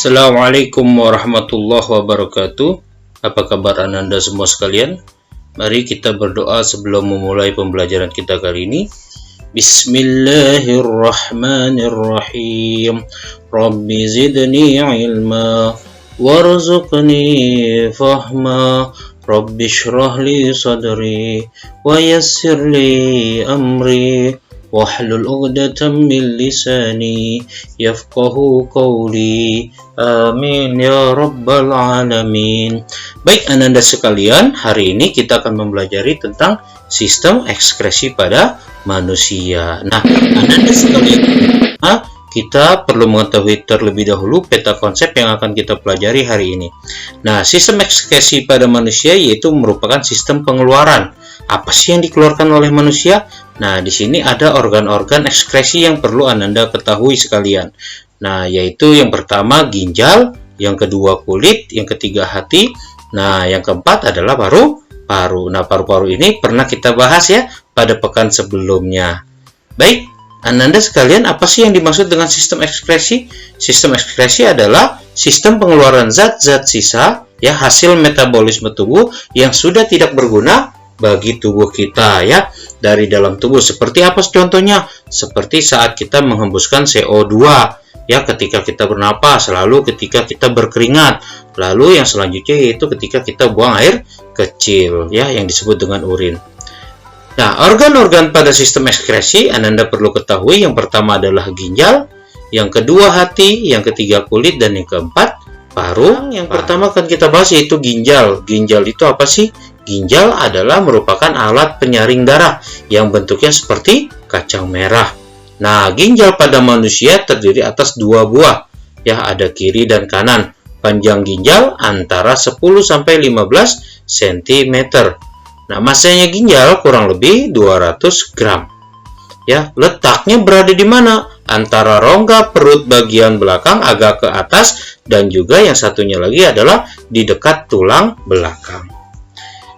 Assalamualaikum warahmatullahi wabarakatuh. Apa kabar Anda semua sekalian? Mari kita berdoa sebelum memulai pembelajaran kita kali ini. Bismillahirrahmanirrahim. Rabbi zidni ilma warzuqni fahma. Rabbi shrah li sadri wa yassir li amri. Wahlul 'uqdatam min lisani yafqahu qawli. Amin ya rabbal alamin. Baik Ananda sekalian, hari ini kita akan mempelajari tentang sistem ekskresi pada manusia. Nah, Ananda sekalian, kita perlu mengetahui terlebih dahulu peta konsep yang akan kita pelajari hari ini. Nah, sistem ekskresi pada manusia yaitu merupakan sistem pengeluaran. Apa sih yang dikeluarkan oleh manusia? Nah, di sini ada organ-organ ekskresi yang perlu Ananda ketahui sekalian. Nah, yaitu yang pertama ginjal, yang kedua kulit, yang ketiga hati. Nah, yang keempat adalah paru-paru. Nah, paru-paru ini pernah kita bahas ya pada pekan sebelumnya. Baik, Ananda sekalian, apa sih yang dimaksud dengan sistem ekskresi? Sistem ekskresi adalah sistem pengeluaran zat-zat sisa ya hasil metabolisme tubuh yang sudah tidak berguna bagi tubuh kita ya dari dalam tubuh. Seperti apa contohnya? Seperti saat kita menghembuskan CO2 ya ketika kita bernapas, lalu ketika kita berkeringat, lalu yang selanjutnya yaitu ketika kita buang air kecil ya yang disebut dengan urin. Nah, organ-organ pada sistem ekskresi Ananda perlu ketahui, yang pertama adalah ginjal, yang kedua hati, yang ketiga kulit, dan yang keempat paru. Yang pertama akan kita bahas yaitu ginjal. Ginjal itu apa sih? Ginjal adalah merupakan alat penyaring darah yang bentuknya seperti kacang merah. Nah, ginjal pada manusia terdiri atas dua buah, ya ada kiri dan kanan. Panjang ginjal antara 10 sampai 15 cm. Nah, masanya ginjal kurang lebih 200 gram. Ya, letaknya berada di mana? Antara rongga perut bagian belakang agak ke atas, dan juga yang satunya lagi adalah di dekat tulang belakang.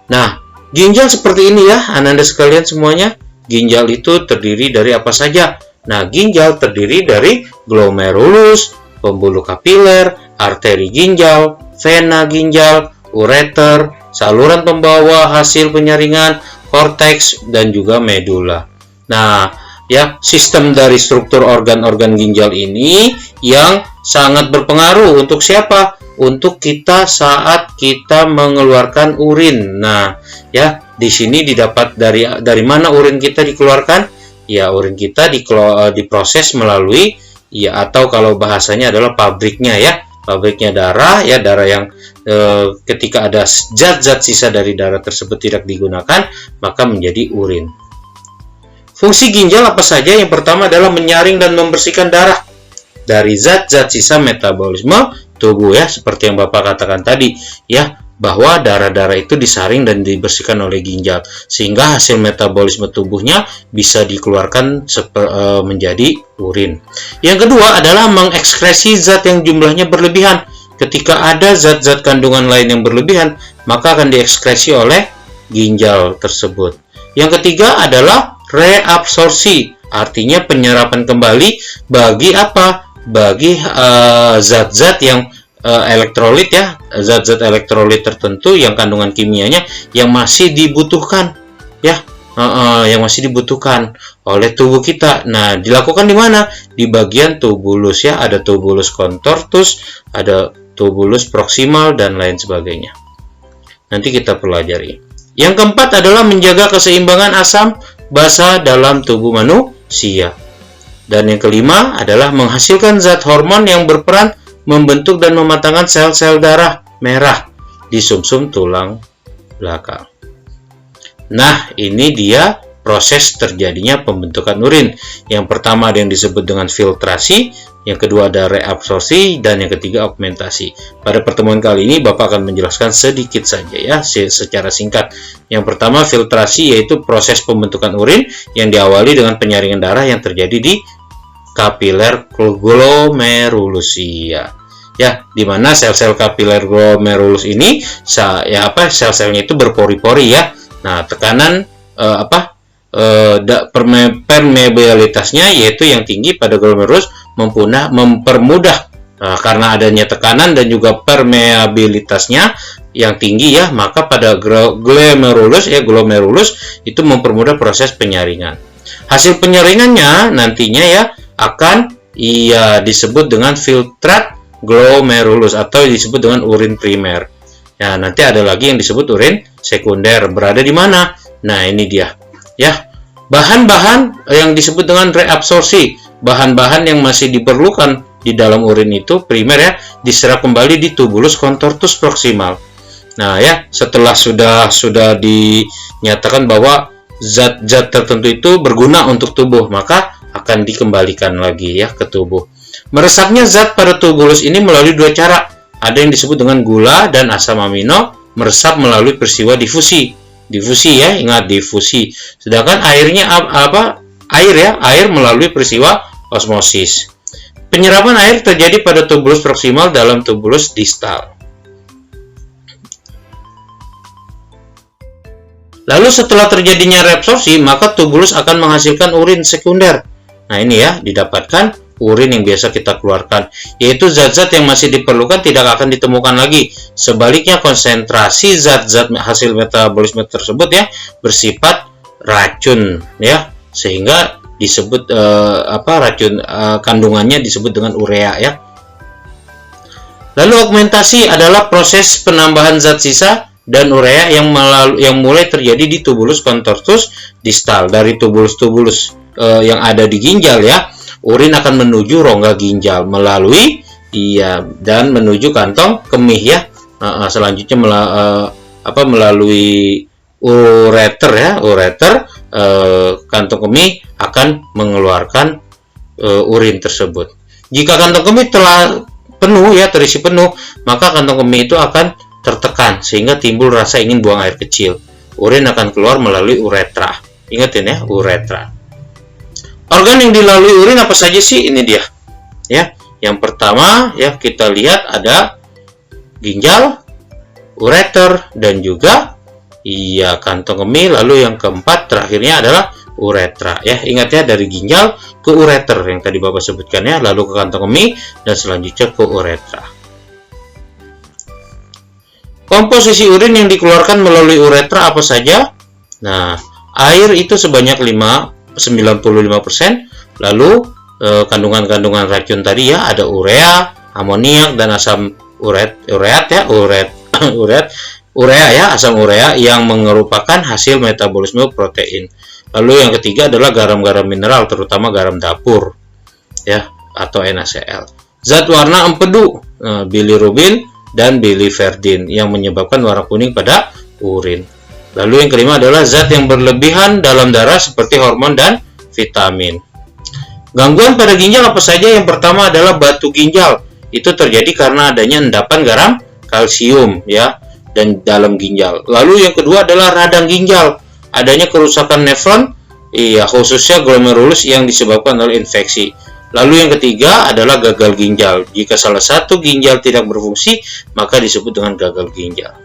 Nah, ginjal seperti ini ya, Ananda sekalian semuanya. Ginjal itu terdiri dari apa saja? Nah, ginjal terdiri dari glomerulus, pembuluh kapiler, arteri ginjal, vena ginjal, ureter, saluran pembawa hasil penyaringan, korteks, dan juga medula. Nah, ya, sistem dari struktur organ-organ ginjal ini yang sangat berpengaruh untuk siapa? Untuk kita saat kita mengeluarkan urin. Nah, ya, di sini didapat dari mana urin kita dikeluarkan? Ya, urin kita diproses melalui ya, atau kalau bahasanya adalah pabriknya ya. Pabriknya darah ya, darah yang ketika ada zat-zat sisa dari darah tersebut tidak digunakan, maka menjadi urin. Fungsi ginjal apa saja? Yang pertama adalah menyaring dan membersihkan darah dari zat-zat sisa metabolisme tubuh ya, seperti yang Bapak katakan tadi ya, bahwa darah-darah itu disaring dan dibersihkan oleh ginjal sehingga hasil metabolisme tubuhnya bisa dikeluarkan menjadi urin. Yang kedua adalah mengekskresi zat yang jumlahnya berlebihan. Ketika ada zat-zat kandungan lain yang berlebihan, maka akan diekskresi oleh ginjal tersebut. Yang ketiga adalah reabsorpsi, artinya penyerapan kembali bagi apa? Bagi zat-zat yang elektrolit ya, zat-zat elektrolit tertentu yang kandungan kimianya yang masih dibutuhkan ya, yang masih dibutuhkan oleh tubuh kita. Nah, dilakukan di mana? Di bagian tubulus ya, ada tubulus contortus, ada tubulus proximal, dan lain sebagainya. Nanti kita pelajari. Yang keempat adalah menjaga keseimbangan asam basa dalam tubuh manusia. Dan yang kelima adalah menghasilkan zat hormon yang berperan membentuk dan mematangkan sel-sel darah merah di sumsum tulang belakang. Nah, ini dia proses terjadinya pembentukan urin. Yang pertama ada yang disebut dengan filtrasi, yang kedua ada reabsorpsi, dan yang ketiga augmentasi. Pada pertemuan kali ini Bapak akan menjelaskan sedikit saja ya, secara singkat. Yang pertama filtrasi, yaitu proses pembentukan urin yang diawali dengan penyaringan darah yang terjadi di kapiler glomerulus ya, di mana sel-sel kapiler glomerulus ini sel-selnya itu berpori-pori ya. Nah, tekanan permeabilitasnya yaitu yang tinggi pada glomerulus mempermudah Karena adanya tekanan dan juga permeabilitasnya yang tinggi ya, maka pada glomerulus itu mempermudah proses penyaringan. Hasil penyaringannya nantinya ya akan disebut dengan filtrat glomerulus atau disebut dengan urin primer. Ya, nanti ada lagi yang disebut urin sekunder. Berada di mana? Nah, ini dia. Ya. Bahan-bahan yang disebut dengan reabsorpsi, bahan-bahan yang masih diperlukan di dalam urin itu primer ya, diserap kembali di tubulus contortus proximal. Nah, ya, setelah sudah dinyatakan bahwa zat-zat tertentu itu berguna untuk tubuh, maka akan dikembalikan lagi ya ke tubuh. Meresapnya zat pada tubulus ini melalui dua cara. Ada yang disebut dengan gula dan asam amino meresap melalui peristiwa difusi. Difusi ya, ingat difusi. Sedangkan airnya air melalui peristiwa osmosis. Penyerapan air terjadi pada tubulus proksimal dalam tubulus distal. Lalu setelah terjadinya reabsorpsi, maka tubulus akan menghasilkan urin sekunder. Nah, ini ya, didapatkan urin yang biasa kita keluarkan, yaitu zat-zat yang masih diperlukan tidak akan ditemukan lagi. Sebaliknya, konsentrasi zat-zat hasil metabolisme tersebut ya bersifat racun ya, sehingga disebut racun, kandungannya disebut dengan urea ya. Lalu augmentasi adalah proses penambahan zat sisa dan urea yang mulai terjadi di tubulus contortus distal. Dari tubulus-tubulus yang ada di ginjal ya, urin akan menuju rongga ginjal dan menuju kantong kemih ya. Selanjutnya melalui ureter ya, kantong kemih akan mengeluarkan urin tersebut. Jika kantong kemih telah penuh ya, terisi penuh, maka kantong kemih itu akan tertekan sehingga timbul rasa ingin buang air kecil. Urin akan keluar melalui uretra. Ingatin ya, uretra. Organ yang dilalui urin apa saja sih? Ini dia. Ya, yang pertama ya kita lihat ada ginjal, ureter dan juga kantong kemih. Lalu yang keempat terakhirnya adalah uretra. Ya, ingat ya, dari ginjal ke ureter yang tadi Bapak sebutkan ya, lalu ke kantong kemih dan selanjutnya ke uretra. Komposisi urin yang dikeluarkan melalui uretra apa saja? Nah, air itu sebanyak 95%. Lalu kandungan-kandungan racun tadi ya, ada urea, amoniak dan asam urea ya, asam urea yang merupakan hasil metabolisme protein. Lalu yang ketiga adalah garam-garam mineral, terutama garam dapur ya, atau NaCl. Zat warna empedu, bilirubin dan biliverdin yang menyebabkan warna kuning pada urin. Lalu yang kelima adalah zat yang berlebihan dalam darah seperti hormon dan vitamin. Gangguan pada ginjal apa saja? Yang pertama adalah batu ginjal. Itu terjadi karena adanya endapan garam kalsium ya dan dalam ginjal. Lalu yang kedua adalah radang ginjal. Adanya kerusakan nefron, khususnya glomerulus yang disebabkan oleh infeksi. Lalu yang ketiga adalah gagal ginjal. Jika salah satu ginjal tidak berfungsi, maka disebut dengan gagal ginjal.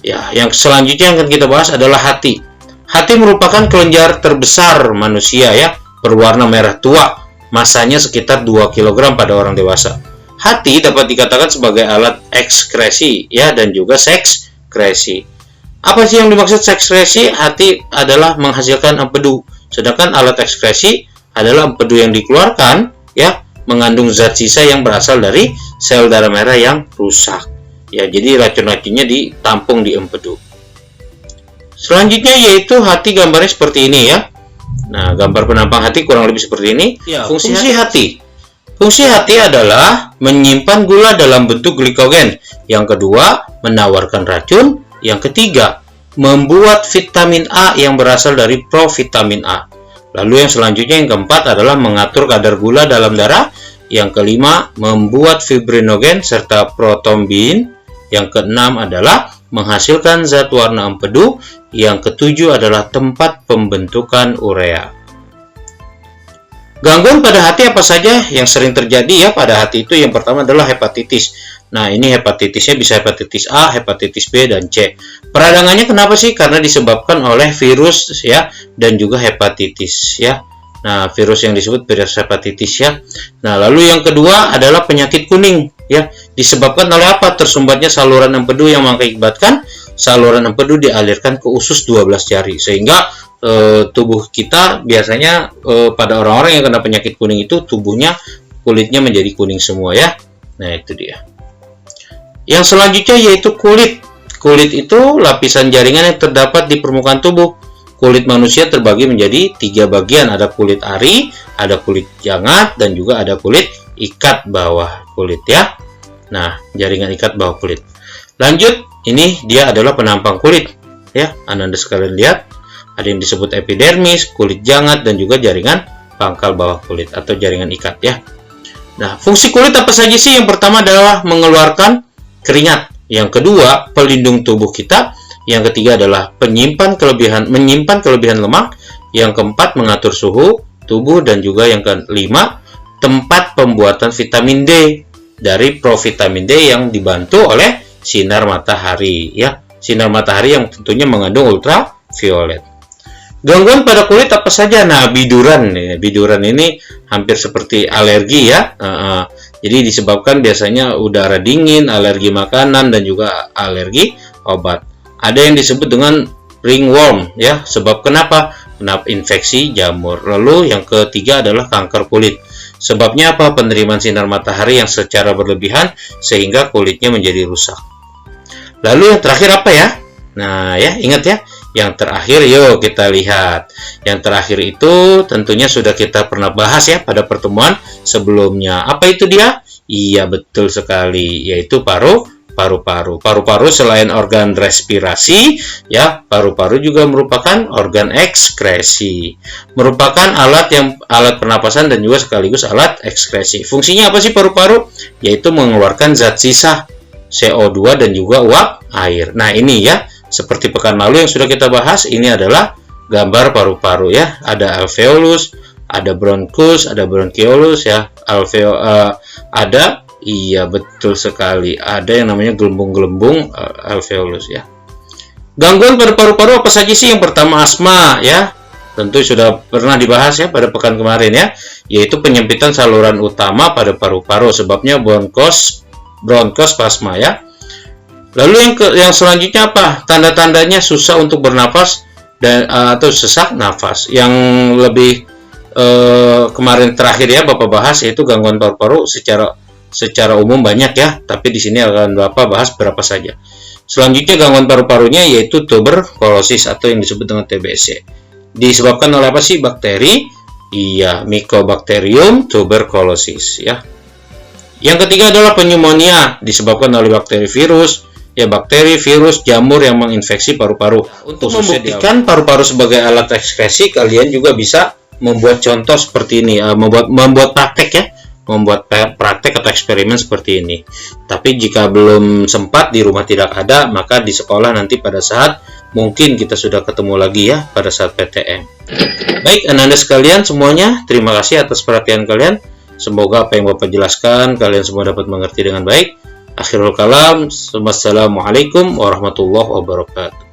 Ya, yang selanjutnya yang akan kita bahas adalah hati. Hati merupakan kelenjar terbesar manusia ya, berwarna merah tua, masanya sekitar 2 kg pada orang dewasa. Hati dapat dikatakan sebagai alat ekskresi ya dan juga sekskresi. Apa sih yang dimaksud sekskresi? Hati adalah menghasilkan empedu, sedangkan alat ekskresi adalah empedu yang dikeluarkan ya, mengandung zat sisa yang berasal dari sel darah merah yang rusak. Ya, jadi racun-racunnya ditampung di empedu. Selanjutnya yaitu hati, gambarnya seperti ini ya. Nah, gambar penampang hati kurang lebih seperti ini. Ya, fungsi hati. Fungsi hati adalah menyimpan gula dalam bentuk glikogen. Yang kedua, menawarkan racun. Yang ketiga, membuat vitamin A yang berasal dari provitamin A. Lalu yang selanjutnya yang keempat adalah mengatur kadar gula dalam darah. Yang kelima, membuat fibrinogen serta protombin. Yang keenam adalah menghasilkan zat warna empedu. Yang ketujuh adalah tempat pembentukan urea. Gangguan pada hati apa saja yang sering terjadi ya pada hati itu? Yang pertama adalah hepatitis. Nah, ini hepatitisnya bisa hepatitis A, hepatitis B, dan C. Peradangannya kenapa sih? Karena disebabkan oleh virus ya dan juga hepatitis ya. Nah, virus yang disebut virus hepatitis ya. Nah, lalu yang kedua adalah penyakit kuning ya. Disebabkan oleh apa? Tersumbatnya saluran empedu yang mengakibatkan saluran empedu dialirkan ke usus 12 jari sehingga tubuh kita biasanya pada orang-orang yang kena penyakit kuning itu tubuhnya kulitnya menjadi kuning semua ya. Nah, itu dia. Yang selanjutnya yaitu kulit. Kulit itu lapisan jaringan yang terdapat di permukaan tubuh. Kulit manusia terbagi menjadi 3 bagian, ada kulit ari, ada kulit jangat, dan juga ada kulit ikat bawah kulit ya. Nah, jaringan ikat bawah kulit. Lanjut, ini dia adalah penampang kulit ya. Anda sekalian lihat, ada yang disebut epidermis, kulit jangat, dan juga jaringan pangkal bawah kulit atau jaringan ikat ya. Nah, fungsi kulit apa saja sih? Yang pertama adalah mengeluarkan keringat. Yang kedua, pelindung tubuh kita. Yang ketiga adalah menyimpan kelebihan lemak. Yang keempat, mengatur suhu tubuh. Dan juga yang kelima, tempat pembuatan vitamin D dari provitamin D yang dibantu oleh sinar matahari ya. Sinar matahari yang tentunya mengandung ultraviolet. Gangguan pada kulit apa saja? Nah, biduran. Biduran ini hampir seperti alergi ya. Jadi disebabkan biasanya udara dingin, alergi makanan, dan juga alergi obat. Ada yang disebut dengan ringworm ya. Sebab kenapa? Kenapa infeksi jamur. Lalu yang ketiga adalah kanker kulit. Sebabnya apa? Penerimaan sinar matahari yang secara berlebihan sehingga kulitnya menjadi rusak. Lalu yang terakhir apa ya? Nah ya, ingat ya. Yang terakhir yuk kita lihat. Yang terakhir itu tentunya sudah kita pernah bahas ya pada pertemuan sebelumnya. Apa itu dia? Iya, betul sekali, yaitu paru-paru. Paru-paru selain organ respirasi ya, paru-paru juga merupakan organ ekskresi. Merupakan alat pernapasan dan juga sekaligus alat ekskresi. Fungsinya apa sih paru-paru? Yaitu mengeluarkan zat sisa CO2 dan juga uap air. Nah, ini ya, seperti pekan lalu yang sudah kita bahas, ini adalah gambar paru-paru ya. Ada alveolus, ada bronchus, ada bronchiolus ya. Ada, iya betul sekali, ada yang namanya gelembung-gelembung alveolus ya. Gangguan pada paru-paru apa saja sih? Yang pertama asma ya. Tentu sudah pernah dibahas ya pada pekan kemarin ya, yaitu penyempitan saluran utama pada paru-paru, sebabnya bronkospasma ya. Lalu yang selanjutnya apa? Tanda-tandanya susah untuk bernapas atau sesak nafas. Yang lebih kemarin terakhir ya Bapak bahas yaitu gangguan paru-paru secara umum banyak ya, tapi di sini akan Bapak bahas berapa saja. Selanjutnya gangguan paru-parunya yaitu tuberkulosis atau yang disebut dengan TBC. Disebabkan oleh apa sih? Bakteri. Iya, Mycobacterium tuberculosis ya. Yang ketiga adalah pneumonia, disebabkan oleh bakteri virus. Ya, bakteri, virus, jamur yang menginfeksi paru-paru. Untuk membuktikan paru-paru sebagai alat ekskresi, kalian juga bisa membuat contoh seperti ini, membuat praktek ya, membuat praktek atau eksperimen seperti ini. Tapi jika belum sempat, di rumah tidak ada, maka di sekolah nanti pada saat mungkin kita sudah ketemu lagi ya pada saat PTM. Baik, anak-anak sekalian semuanya, terima kasih atas perhatian kalian. Semoga apa yang Bapak jelaskan kalian semua dapat mengerti dengan baik. Akhirul kalam, wassalamualaikum warahmatullahi wabarakatuh.